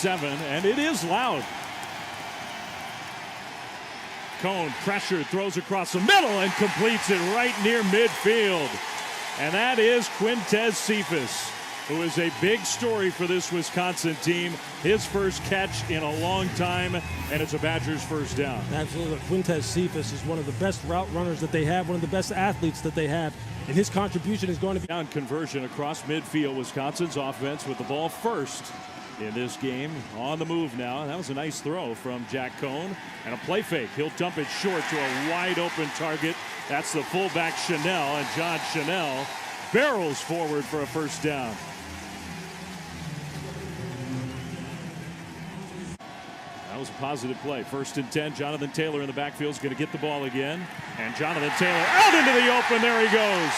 37, and it is loud. Cone pressured, throws across the middle and completes it right near midfield. And that is Quintez Cephas, who is a big story for this Wisconsin team. His first catch in a long time, and it's a Badgers first down. Absolutely. Quintez Cephas is one of the best route runners that they have, one of the best athletes that they have, and his contribution is going to be down conversion across midfield. Wisconsin's offense with the ball first in this game. On the move now. That was a nice throw from Jack Cone, and a play fake. He'll dump it short to a wide open target. That's the fullback Chanel, and John Chanel barrels forward for a first down. That was a positive play. 1st and 10. Jonathan Taylor in the backfield is going to get the ball again. And Jonathan Taylor out into the open. There he goes.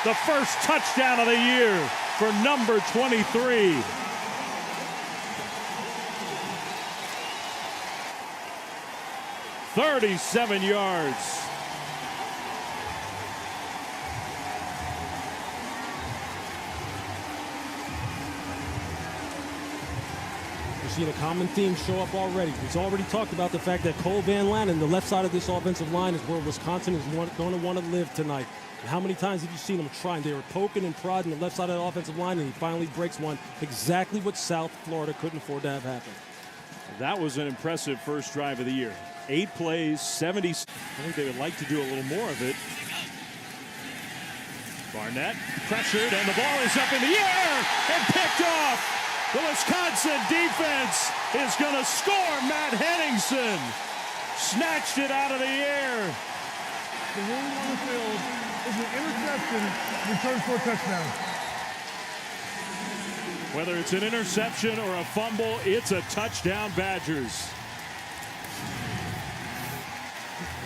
The first touchdown of the year for number 23. "37 yards. We're seeing a common theme show up already. We've already talked about the fact that Cole Van Lanen, the left side of this offensive line, is where Wisconsin is going to want to live tonight. And how many times have you seen them trying? They were poking and prodding the left side of the offensive line, and he finally breaks one. Exactly what South Florida couldn't afford to have happen. That was an impressive first drive of the year. 8 plays, 70. I think they would like to do a little more of it. Barnett pressured, and the ball is up in the air and picked off. The Wisconsin defense is going to score. Matt Henningsen snatched it out of the air. The ruling on the field is an interception returned for a touchdown. Whether it's an interception or a fumble, it's a touchdown, Badgers.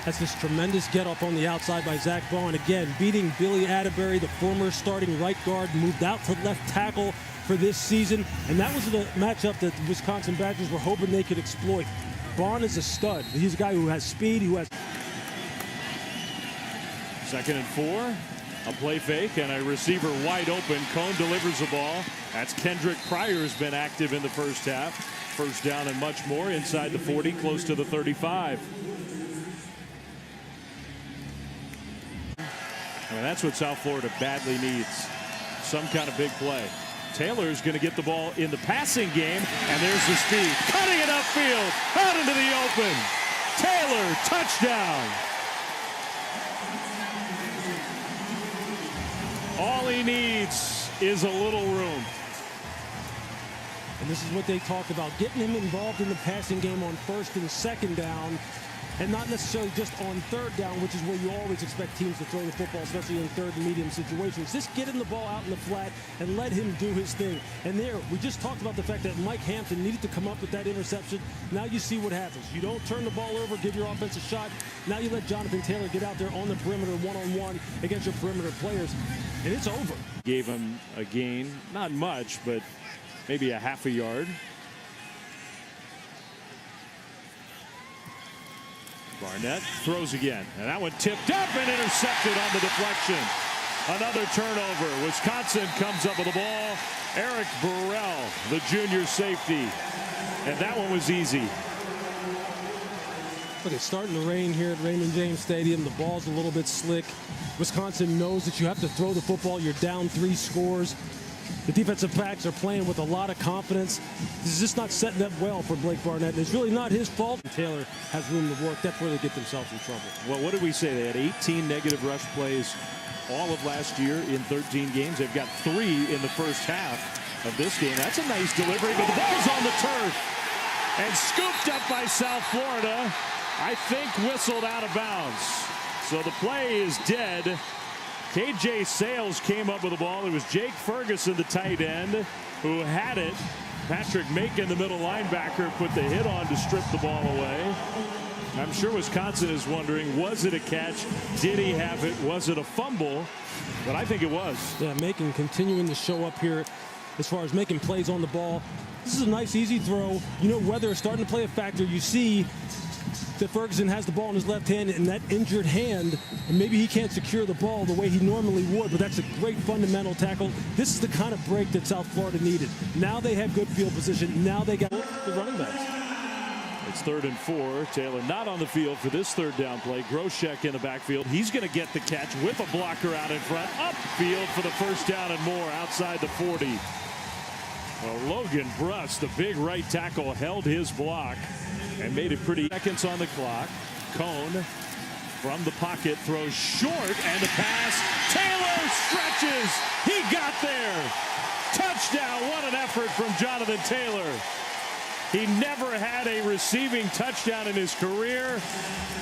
That's this tremendous get up on the outside by Zach Bowen. Again, beating Billy Atterbury, the former starting right guard, moved out to left tackle for this season. And that was the matchup that the Wisconsin Badgers were hoping they could exploit. Bond is a stud. He's a guy who has speed, who has... 2nd and 4. A play fake and a receiver wide open. Cone delivers the ball. That's Kendrick Pryor's been active in the first half. First down and much more inside the 40, close to the 35. I mean, that's what South Florida badly needs. Some kind of big play. Taylor's going to get the ball in the passing game, and there's the speed. Cutting it upfield, out into the open. Taylor, touchdown. All he needs is a little room. And this is what they talk about, getting him involved in the passing game on 1st and 2nd down, and not necessarily just on 3rd down, which is where you always expect teams to throw the football, especially in 3rd and medium situations. Just get him the ball out in the flat and let him do his thing. And there, we just talked about the fact that Mike Hampton needed to come up with that interception. Now you see what happens. You don't turn the ball over, give your offense a shot. Now you let Jonathan Taylor get out there on the perimeter one-on-one against your perimeter players, and it's over. Gave him a gain, not much, but maybe a half a yard. Barnett throws again, and that one tipped up and intercepted on the deflection. Another turnover. Wisconsin comes up with the ball. Eric Burrell, the junior safety, and that one was easy. Look, it's starting to rain here at Raymond James Stadium. The ball's a little bit slick. Wisconsin knows that you have to throw the football. You're down 3 scores. The defensive backs are playing with a lot of confidence. This is just not setting up well for Blake Barnett, and it's really not his fault. Taylor has room to work. That's where they get themselves in trouble. Well, what did we say? They had 18 negative rush plays all of last year in 13 games. They've got 3 in the first half of this game. That's a nice delivery, but the ball's on the turf and scooped up by South Florida. I think whistled out of bounds. So the play is dead. KJ Sales came up with the ball. It was Jake Ferguson, the tight end, who had it. Patrick Macon, the middle linebacker, put the hit on to strip the ball away. I'm sure Wisconsin is wondering, was it a catch? Did he have it? Was it a fumble? But I think it was. Yeah, Macon continuing to show up here as far as making plays on the ball. This is a nice, easy throw. You know, weather is starting to play a factor. You see that Ferguson has the ball in his left hand and that injured hand, and maybe he can't secure the ball the way he normally would, but that's a great fundamental tackle. This is the kind of break that South Florida needed. Now they have good field position. Now they got the running backs. It's 3rd and 4. Taylor not on the field for this 3rd down play. Groshek in the backfield. He's going to get the catch with a blocker out in front. Upfield for the 1st down and more outside the 40. Well, Logan Bruss, the big right tackle, held his block and made it pretty. Seconds on the clock. Cone from the pocket throws short, and the pass. Taylor stretches. He got there. Touchdown. What an effort from Jonathan Taylor. He never had a receiving touchdown in his career.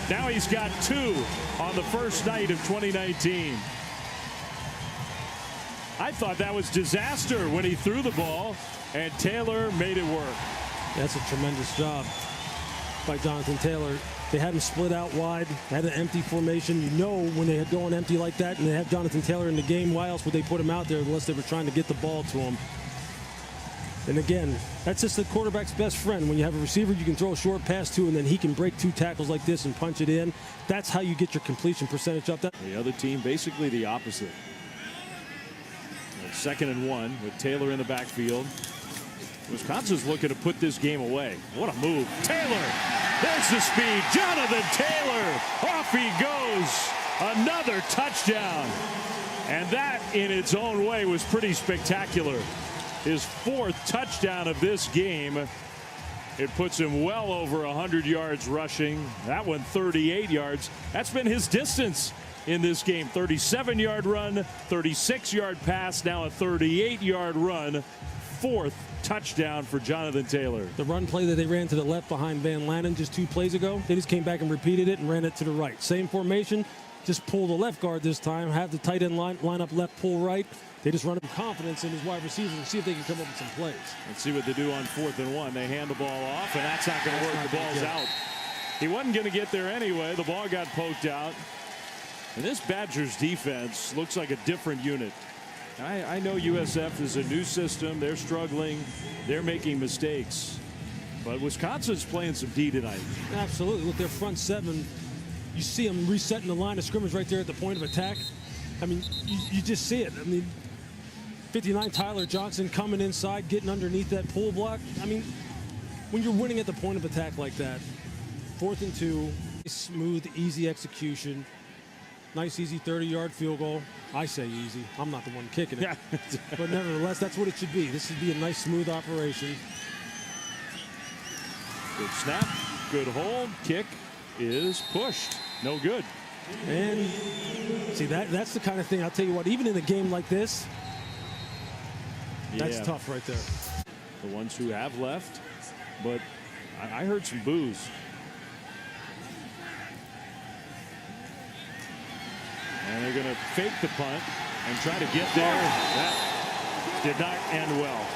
Now he's got 2 on the first night of 2019. I thought that was disaster when he threw the ball, and Taylor made it work. That's a tremendous job by Jonathan Taylor. They had him split out wide, had an empty formation. You know when they had gone empty like that and they have Jonathan Taylor in the game, why else would they put him out there unless they were trying to get the ball to him? And again, that's just the quarterback's best friend. When you have a receiver you can throw a short pass to, and then he can break 2 tackles like this and punch it in. That's how you get your completion percentage up. The other team basically the opposite. 2nd and 1 with Taylor in the backfield. Wisconsin's looking to put this game away. What a move. Taylor, there's the speed. Jonathan Taylor, off he goes. Another touchdown. And that in its own way was pretty spectacular. His 4th touchdown of this game. It puts him well over 100 yards rushing. That one 38 yards. That's been his distance in this game. 37-yard run, 36-yard pass, now a 38-yard run. 4th touchdown for Jonathan Taylor. The run play that they ran to the left behind Van Lanen just 2 plays ago, they just came back and repeated it and ran it to the right. Same formation, just pull the left guard this time, have the tight end line up left, pull right. They just run up confidence in his wide receivers and see if they can come up with some plays. Let's see what they do on 4th and 1. They hand the ball off, and that's not going to work. The ball's out. He wasn't going to get there anyway. The ball got poked out. And this Badgers defense looks like a different unit. I know USF is a new system. They're struggling. They're making mistakes. But Wisconsin's playing some D tonight. Absolutely. With their front 7, you see them resetting the line of scrimmage right there at the point of attack. I mean, you just see it. I mean, 59 Tyler Johnson coming inside, getting underneath that pull block. I mean, when you're winning at the point of attack like that, 4th and 2, smooth, easy execution. Nice, easy 30-yard field goal. I say easy. I'm not the one kicking it. Yeah. But nevertheless, that's what it should be. This should be a nice, smooth operation. Good snap. Good hold. Kick is pushed. No good. And see, that's the kind of thing, I'll tell you what, even in a game like this, that's tough right there. The ones who have left, but I heard some boos. And they're going to fake the punt and try to get there. That did not end well.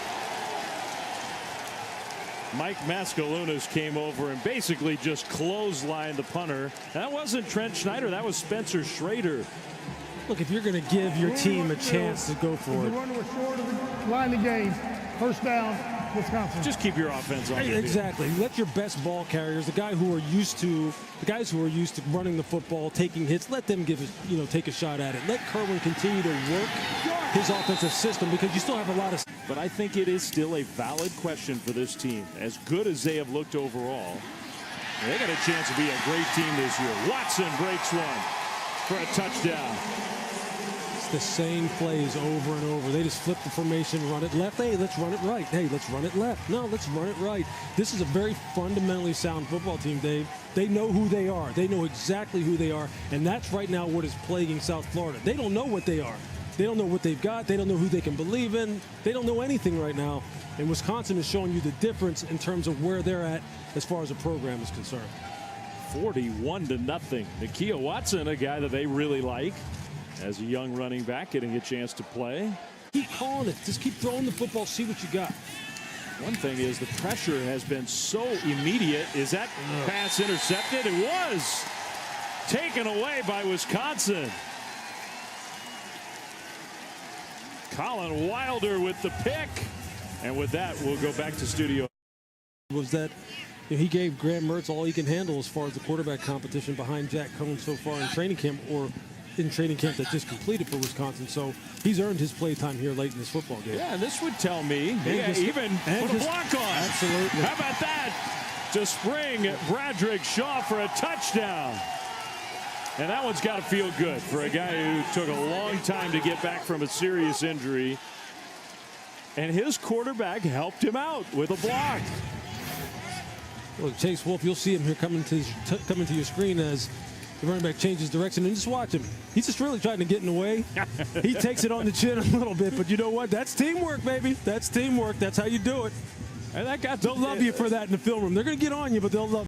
Mike Mascalunas came over and basically just clotheslined the punter. That wasn't Trent Schneider. That was Spencer Schrader. Look, if you're going to give your team a chance to go for it. The runner was short of the line of the game. 1st down, Wisconsin. Just keep your offense on. Exactly. Let your best ball carriers, the guys who are used to running the football, taking hits, let them take a shot at it. Let Kerwin continue to work his offensive system, because you still have a lot of. But I think it is still a valid question for this team. As good as they have looked overall, they got a chance to be a great team this year. Watson breaks one for a touchdown. It's the same plays over and over. They just flip the formation, run it left. Hey, let's run it right. Hey, let's run it left. No, let's run it right. This is a very fundamentally sound football team, Dave. They know who they are. They know exactly who they are. And that's right now what is plaguing South Florida. They don't know what they are. They don't know what they've got. They don't know who they can believe in. They don't know anything right now. And Wisconsin is showing you the difference in terms of where they're at as far as the program is concerned. 41-0. Nakia Watson, a guy that they really like, as a young running back, getting a chance to play. Keep calling it. Just keep throwing the football. See what you got. One thing is the pressure has been so immediate. Is that pass intercepted? It was taken away by Wisconsin. Colin Wilder with the pick. And with that, we'll go back to studio. Was that He gave Graham Mertz all he can handle as far as the quarterback competition behind Jack Cohn so far in training camp, or in training camp that just completed for Wisconsin. So he's earned his play time here late in this football game. Yeah, and this would tell me, even put a block on. Absolutely. How about that? To spring Bradrick Shaw for a touchdown. And that one's got to feel good for a guy who took a long time to get back from a serious injury. And his quarterback helped him out with a block. Look, Chase Wolf, you'll see him here coming to your screen as the running back changes direction, and just watch him. He's just really trying to get in the way. He takes it on the chin a little bit, but you know what? That's teamwork, baby. That's teamwork. That's how you do it. And that got They'll love you for that in the film room. They're going to get on you, but they'll love you.